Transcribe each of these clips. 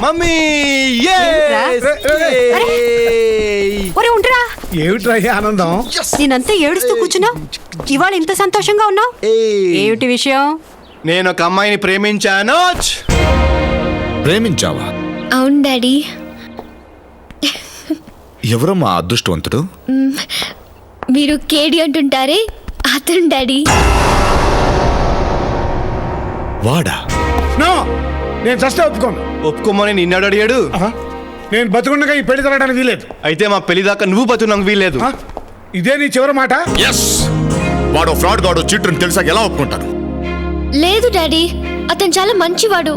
Mummy ఏమిట్రా ఆనందం? నేనంతా ఏడుస్తూ కూర్చున్నా, ఇవాళ ఇంత సంతోషంగా ఉన్నావు, ఏమిటి విషయం? నేను ఒక అమ్మాయిని ప్రేమించాను. ప్రేమించావా? అవును డాడీ. ఎవరమ్మా అదృష్టవంతుడు? మీరు కేడి అంటుంటారే అతను డాడీ. వాడా? నో, నేను చస్తే ఒప్పుకోను. ఒప్పుకోమని నిన్నాడు అడిగాడు. నేను బతుకుండగా ఈ పెళ్లి జరగడానికి వీలేదు. అయితే మా పెళ్లి దాకా నువ్వు బతుకు వీల్లేదు. ఇదే నీ చివరి మాట? ఎస్. వాడు ఫ్రాడ్ గాడు, చీటర్ తెలిసాక ఎలా ఒప్పుకుంటాను? లేదు డాడీ, అతను చాలా మంచివాడు.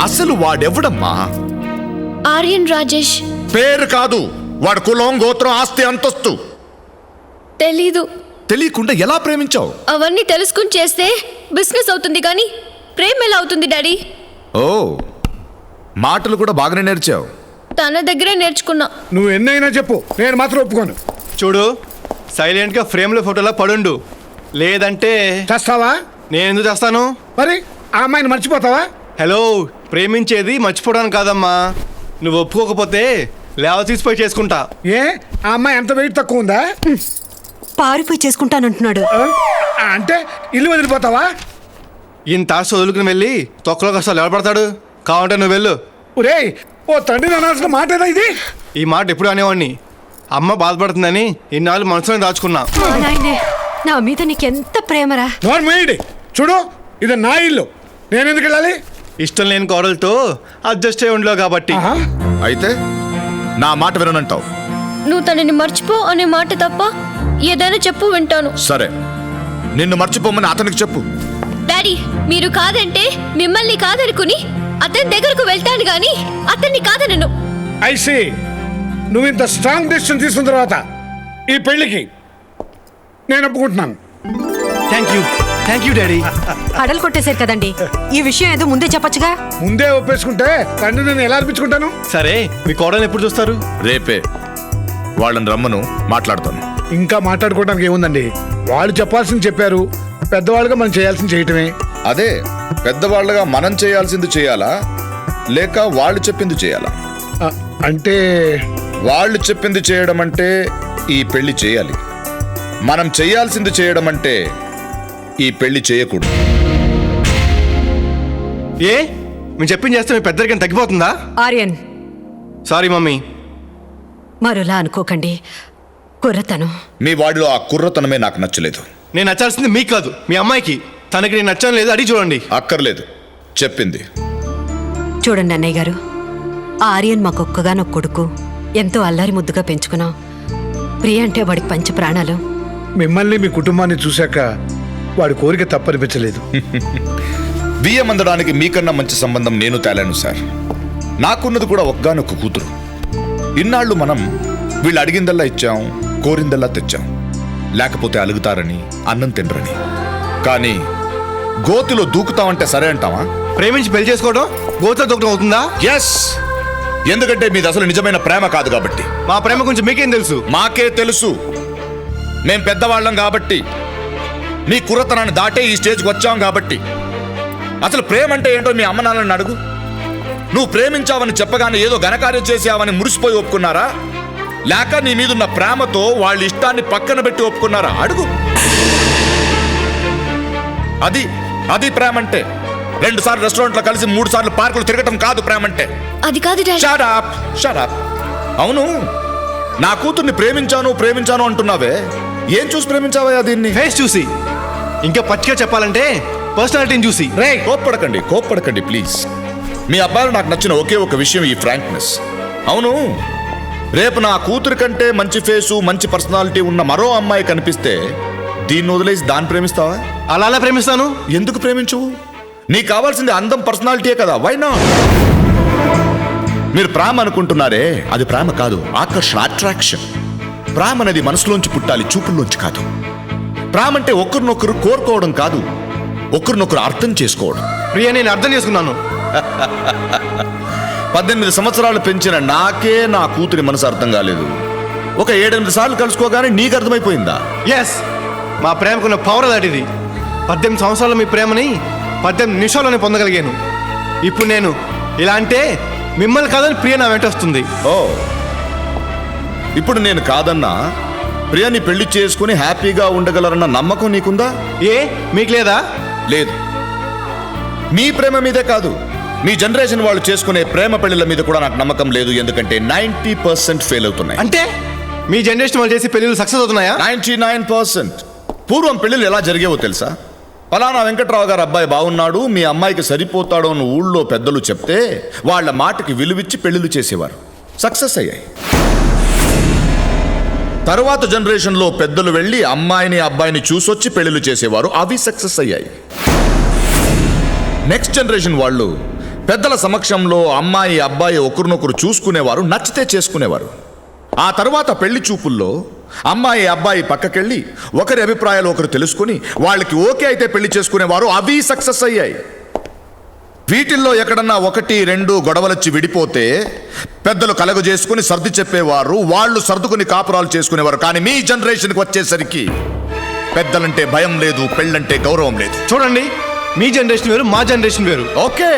అసలు వాడెవడమ్మా? ఆర్యన్ రాజేష్. పేరు కాదు, వాడు కులం, గోత్రం, ఆస్తి, అంతస్తు తెలీదు. తెలియకుండా ఎలా ప్రేమించావు? అవన్నీ తెలుసుకుని చేస్తే బిజినెస్ అవుతుంది కానీ ప్రేమ ఎలా అవుతుంది డాడీ? ఓ, మాటలు కూడా బాగానే నేర్చావు. తన దగ్గరే నేర్చుకున్నా. నువ్వు ఎన్నైనా చెప్పు, నేను మాత్రం ఒప్పుకోను. చూడు, సైలెంట్ గా ఫ్రేమ్ లో ఫోటోలా పడుండు, లేదంటే చేస్తావా? నేను ఎందుకు చేస్తాను? మరి ఆ అమ్మాయిని మర్చిపోతావా? హలో, ప్రేమించేది మర్చిపోవడానికి కాదమ్మా. నువ్వు ఒప్పుకోకపోతే లేవ తీసిపోయి చేసుకుంటా. ఏ, ఆ అమ్మాయి ఎంత వెయిట్ తక్కువ ఉందా? పారిపోయి చేసుకుంటానంటున్నాడు. అంటే ఇల్లు వదిలిపోతావా? ఇంత ఆశ వదులుకుని వెళ్ళి తొక్కలో కష్టాలు ఎవడపడతాడు? కావాలంటే నువ్వు వెళ్ళు. ఒరే, ఓ తండ్రి అనాల్సిన మాట ఏదా ఇది? ఈ మాట ఎప్పుడు అనేవాడిని. అమ్మ బాధపడుతుందని ఇన్నాళ్ళు మనసులో దాచుకున్నా. నాయనే, నా మీద నీకెంత ప్రేమరా. నోర్మేయండి. చూడు, ఇది నా ఇల్లు, నేను ఎందుకు వెళ్ళాలి? ఇష్టం లేని కోడలతో అడ్జస్ట్ అయి ఉండలేవు కాబట్టి. అయితే నా మాట విననంటావు? నువ్వు తనని మర్చిపో అనే మాట తప్ప ఏదైనా చెప్పు, వింటాను. సరే, నిన్ను మర్చిపోమని అతనికి చెప్పు. డాడీ, మీరు కాదంటే మిమ్మల్ని కాదనుకుని అతని దగ్గరకు వెళ్తాను గాని అతన్ని కాదనను. ఐసి, నువ్వు ఇంత స్ట్రాంగ్ డెసిషన్ తీసుకున్న తర్వాత ఈ పెళ్లికి నేను ఒప్పుకుంటున్నాను. Thank you daddy. అడలు కొట్టేశారు కదండి, ఈ విషయం ఏదో ముందే చెప్పొచ్చుగా. ముందే ఒప్పేసుకుంటే తండ్రి నేను ఎలా అనిపించుకుంటాను? సరే, మీ కోడలు ఎప్పుడు చూస్తారు? రేపే. వాళ్ళని రమ్మను, మాట్లాడతాను. ఇంకా మాట్లాడుకోవడానికి ఏముందండి? వాళ్ళు చెప్పాల్సింది చెప్పారు, పెద్దవాళ్ళుగా మనం చేయాల్సింది చేయటమే. అదే, పెద్దవాళ్ళగా మనం చేయాల్సింది చేయాలా, లేక వాళ్ళు చెప్పింది చేయాలా? అంటే వాళ్ళు చెప్పింది చేయడం అంటే ఈ పెళ్లి చేయాలి, మనం చేయాల్సింది చేయడం అంటే ఈ పెళ్లి చేయకూడదు. ఏ, మేము చెప్పింది చేస్తే మీ పెద్దరికం తగ్గిపోతుందా? Aryan, sorry mummy. మరోలా అనుకోకండి, కుర్రతను. మీ వాడిలో ఆ కుర్రతనమే నాకు నచ్చలేదు. నేను నచ్చాల్సింది మీకు కాదు, మీ అమ్మాయికి. తనకి నేను నచ్చాను లేదు, అడిగి చూడండి. అక్కర్లేదు, చెప్పింది. చూడండి అన్నయ్య గారు, ఆర్యన్ మాకొక్కగానొక్క కొడుకు, ఎంతో అల్లారి ముద్దుగా పెంచుకున్నాం. ప్రియ అంటే వాడికి పంచ ప్రాణాలు. మిమ్మల్ని మీ కుటుంబాన్ని చూశాక వాడి కోరిక తప్పనిపించలేదు. బియ్యం అందడానికి మీకన్నా మంచి సంబంధం నేను తేలాను సార్. నాకున్నది కూడా ఒక్కగానొక్క కూతురు. ఇన్నాళ్ళు మనం వీళ్ళు అడిగిందల్లా ఇచ్చాం, కోరిందల్లా తెచ్చాం. లేకపోతే అలుగుతారని, అన్నం తినరని. కానీ గోతిలో దూకుతామంటే సరే అంటావా? ప్రేమించి పెళ్లి చేసుకోవడం గోతులో దూకడం అవుతుందా? ఎస్. ఎందుకంటే మీది అసలు నిజమైన ప్రేమ కాదు కాబట్టి. మా ప్రేమ గురించి మీకేం తెలుసు? మాకే తెలుసు. మేం పెద్దవాళ్ళం కాబట్టి, మీ కుర్రతనాన్ని దాటే ఈ స్టేజ్కి వచ్చాం కాబట్టి. అసలు ప్రేమ అంటే ఏంటో మీ అమ్మ నాన్నని అడుగు. నువ్వు ప్రేమించావని చెప్పగానే ఏదో ఘనకార్యం చేసావని మురిసిపోయి ఒప్పుకున్నారా, లేక నీ మీదున్న ప్రేమతో వాళ్ళ ఇష్టాన్ని పక్కన పెట్టి ఒప్పుకున్నారా? అడుగు. అది ప్రేమ అంటే. 2 సార్లు రెస్టారెంట్లో కలిసి 3 సార్లు పార్కులు తిరగటం కాదు ప్రేమ అంటే. అది కాదు డాడీ. Shut up. అవును, నా కూతుర్ని ప్రేమించాను అంటున్నావే, ఏం చూసి ప్రేమించావా? దీన్ని ఫేస్ చూసి, ఇంకా పచ్చిగా చెప్పాలంటే పర్సనాలిటీని చూసి. కోప్పడకండి ప్లీజ్. మీ అబ్బాయిలో నాకు నచ్చిన ఒకే ఒక విషయం ఈ ఫ్రాంక్నెస్. అవును, రేపు నా కూతురు కంటే మంచి ఫేసు, మంచి పర్సనాలిటీ ఉన్న మరో అమ్మాయి కనిపిస్తే దీన్ని వదిలేసి దాన్ని ప్రేమిస్తావా? అలా ప్రేమిస్తాను. ఎందుకు ప్రేమించవు? నీకు కావాల్సింది అందం, పర్సనాలిటీయే కదా. Why not? మీరు ప్రేమ అనుకుంటున్నారే, అది ప్రేమ కాదు, ఆకర్షణ, అట్రాక్షన్. ప్రేమ అనేది మనసులోంచి పుట్టాలి, చూపుల్లోంచి కాదు. ప్రేమ అంటే ఒకరినొకరు కోరుకోవడం కాదు, ఒకరినొకరు అర్థం చేసుకోవడం. ప్రియ, నేను అర్థం చేసుకున్నాను. 18 సంవత్సరాలు పెంచిన నాకే నా కూతురి మనసు అర్థం కాలేదు. ఒక 7-8 సార్లు కలుసుకోగానే నీకు అర్థమైపోయిందా? ఎస్, మా ప్రేమకున్న పవర్ దాటిది. 18 సంవత్సరాలు మీ ప్రేమని 18 నిమిషాల్లోనే పొందగలిగాను. ఇప్పుడు నేను ఇలా అంటే మిమ్మల్ని కాదని ప్రియ నా వెంట వస్తుంది. ఓ, ఇప్పుడు నేను కాదన్నా ప్రియని పెళ్లి చేసుకుని హ్యాపీగా ఉండగలరన్న నమ్మకం నీకుందా? ఏ మీకు లేదా? లేదు. మీ ప్రేమ మీదే కాదు, మీ జనరేషన్ వాళ్ళు చేసుకునే ప్రేమ పెళ్లిళ్ళ మీద కూడా నాకు నమ్మకం లేదు. ఎందుకంటే 90% ఫెయిల్ అవుతున్నాయి. అంటే మీ జనరేషన్ వాళ్ళు చేసి పెళ్ళిళ్ళు సక్సెస్ అవుతున్నాయా? 99%. పూర్వం పెళ్లిళ్ళు ఎలా జరిగేవో తెలుసా? పలానా వెంకట్రావు గారు అబ్బాయి బాగున్నాడు, మీ అమ్మాయికి సరిపోతాడో అని ఊళ్ళో పెద్దలు చెప్తే వాళ్ళ మాటకి విలువిచ్చి పెళ్లిళ్ళు చేసేవారు. సక్సెస్ అయ్యాయి. తరువాత జనరేషన్లో పెద్దలు వెళ్ళి అమ్మాయిని అబ్బాయిని చూసొచ్చి పెళ్లిళ్ళు చేసేవారు. అవి సక్సెస్ అయ్యాయి. నెక్స్ట్ జనరేషన్ వాళ్ళు పెద్దల సమక్షంలో అమ్మాయి అబ్బాయి ఒకరినొకరు చూసుకునేవారు, నచ్చితే చేసుకునేవారు. ఆ తర్వాత పెళ్లి చూపుల్లో అమ్మాయి అబ్బాయి పక్కకెళ్ళి ఒకరి అభిప్రాయాలు ఒకరు తెలుసుకుని వాళ్ళకి ఓకే అయితే పెళ్లి చేసుకునేవారు. అవి సక్సెస్ అయ్యాయి. వీటిల్లో ఎక్కడన్నా 1-2 గొడవలొచ్చి విడిపోతే పెద్దలు కలగ చేసుకుని సర్ది చెప్పేవారు, వాళ్ళు సర్దుకుని కాపురాలు చేసుకునేవారు. కానీ మీ జనరేషన్కి వచ్చేసరికి పెద్దలంటే భయం లేదు, పెళ్ళంటే గౌరవం లేదు. చూడండి, మీ జనరేషన్ వేరు, మా జనరేషన్ వేరు. ఓకే,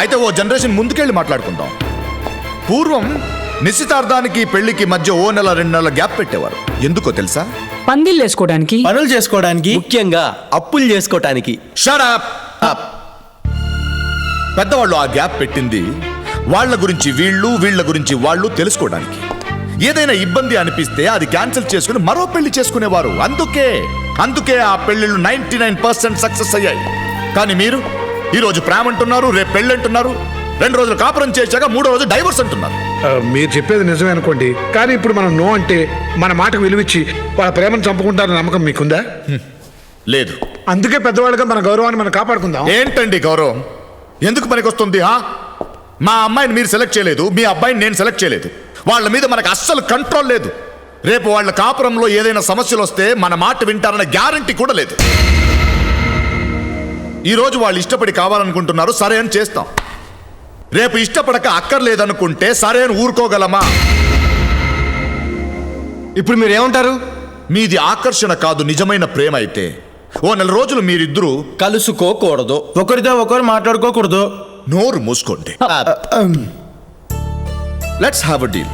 అయితే ఓ జనరేషన్ ముందుకెళ్ళి మాట్లాడుకుందాం. పూర్వం నిశ్చితార్థానికి పెళ్లికి మధ్య 1 నెల 2 నెలల గ్యాప్ పెట్టేవారు. ఎందుకో తెలుసా? పందిళ్ళు వేసుకోవడానికి, పనులు చేసుకోవడానికి, ముఖ్యంగా అప్పులు చేసుకోవడానికి. Shut up! పెద్దవాళ్ళు ఆ గ్యాప్ పెట్టింది వాళ్ళ గురించి వీళ్ళు, వీళ్ళ గురించి వాళ్ళు తెలుసుకోవడానికి. ఏదైనా ఇబ్బంది అనిపిస్తే అది క్యాన్సిల్ చేసుకుని మరో పెళ్లి చేసుకునేవారు. అందుకే ఆ పెళ్లిళ్ళు 99% సక్సెస్ అయ్యాయి. కానీ మీరు ఈరోజు ప్రేమ అంటున్నారు, రేపు పెళ్ళి అంటున్నారు, 2 రోజులు కాపురం చేశాక 3వ రోజు డైవర్స్ అంటున్నారు. మీరు చెప్పేది నిజమే అనుకోండి, కానీ ఇప్పుడు మనం నో అంటే మన మాటకు విలువిచ్చి వాళ్ళ ప్రేమను చంపుకుంటారన్న నమ్మకం మీకుందా? లేదు. అందుకే పెద్దవాళ్ళుగా మన గౌరవాన్ని మనం కాపాడుకుందాం. ఏంటండి గౌరవం? ఎందుకు పనికొస్తుంది? మా అమ్మాయిని మీరు సెలెక్ట్ చేయలేదు, మీ అబ్బాయిని నేను సెలెక్ట్ చేయలేదు. వాళ్ళ మీద మనకు అస్సలు కంట్రోల్ లేదు. రేపు వాళ్ళ కాపురంలో ఏదైనా సమస్యలు వస్తే మన మాట వింటారన్న గ్యారంటీ కూడా లేదు. ఈరోజు వాళ్ళు ఇష్టపడి కావాలనుకుంటున్నారు, సరే అని చేస్తాం. రేపు ఇష్టపడక అక్కర్లేదనుకుంటే సరే అని ఊరుకోగలమా? ఇప్పుడు మీరు ఏమంటారు? మీది ఆకర్షణ కాదు, నిజమైన ప్రేమ అయితే ఓ 4 రోజులు మీరిద్దరూ కలుసుకోకూడదు, ఒకరితో ఒకరు మాట్లాడుకోకూడదు. నోరు మూసుకోండి. Let's have a deal.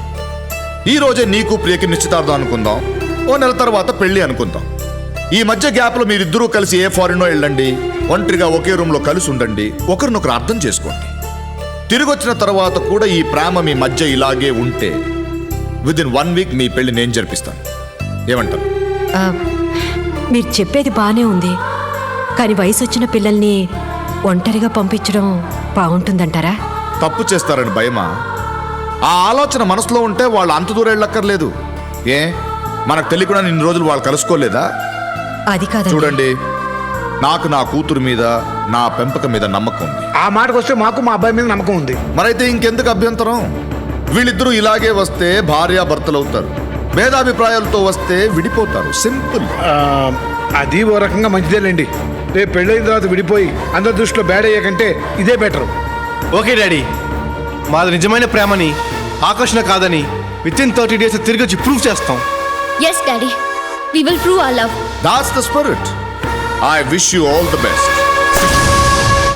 ఈ రోజే నీకు ప్రియకి నిశ్చితార్థం అనుకుందాం, ఓ 1 నెల తర్వాత పెళ్లి అనుకుందాం. ఈ మధ్య గ్యాప్లో మీరిద్దరూ కలిసి ఏ ఫారినో వెళ్ళండి, ఒంటరిగా ఒకే రూమ్లో కలిసి ఉండండి, ఒకరినొకరు అర్థం చేసుకోండి. తిరిగి వచ్చిన తర్వాత కూడా ఈ ప్రేమ మీ మధ్య ఇలాగే ఉంటే విదిన్ 1 వీక్ మీ పెళ్లి నేను జరిపిస్తాను. ఏమంటారు? మీరు చెప్పేది బాగానే ఉంది, కానీ వయసు వచ్చిన పిల్లల్ని ఒంటరిగా పంపించడం బాగుంటుందంటారా? తప్పు చేస్తారని భయమా? ఆ ఆలోచన మనసులో ఉంటే వాళ్ళు అంత దూరం వెళ్ళక్కర్లేదు. మనకు తెలియకుండా ఇన్ని రోజులు వాళ్ళు కలుసుకోలేదా? అది కాదు. చూడండి, నాకు నా కూతురు మీద, నా పెంపకం మీద నమ్మకం ఉంది. ఆ మాటకు వస్తే మాకు మా అబ్బాయి మీద నమ్మకం ఉంది. మరైతే ఇంకెందుకు అభ్యంతరం? వీళ్ళిద్దరూ ఇలాగే వస్తే భార్యాభర్తలు అవుతారు, భేదాభిప్రాయాలతో వస్తే విడిపోతారు. సింపుల్. అది ఓ రకంగా మంచిదేలేండి. రేపు పెళ్ళైన తర్వాత విడిపోయి అందరి దృష్టిలో బ్యాడ్ అయ్యే కంటే ఇదే బెటర్. ఓకే డాడీ, మాది నిజమైన ప్రేమని, ఆకర్షణ కాదని వితిన్ 30 days తిరిగి వచ్చి ప్రూవ్ చేస్తాం. Yes daddy, we will prove our love. That's the spirit. I wish you all the best.